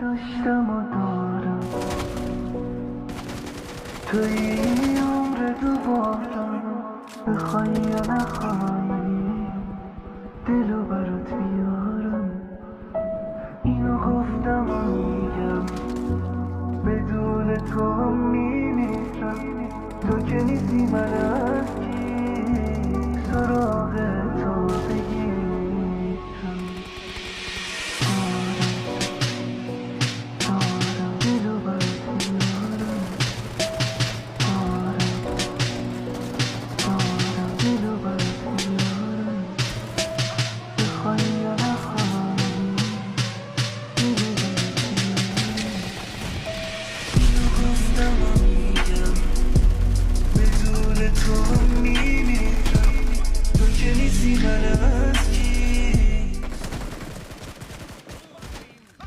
داشتم و دارم توی این عمر دوبارم، بخوای یا نخوای دلو برات میارم. اینو گفتم و میگم بدون تو هم میمیرم، تو که نیستی منم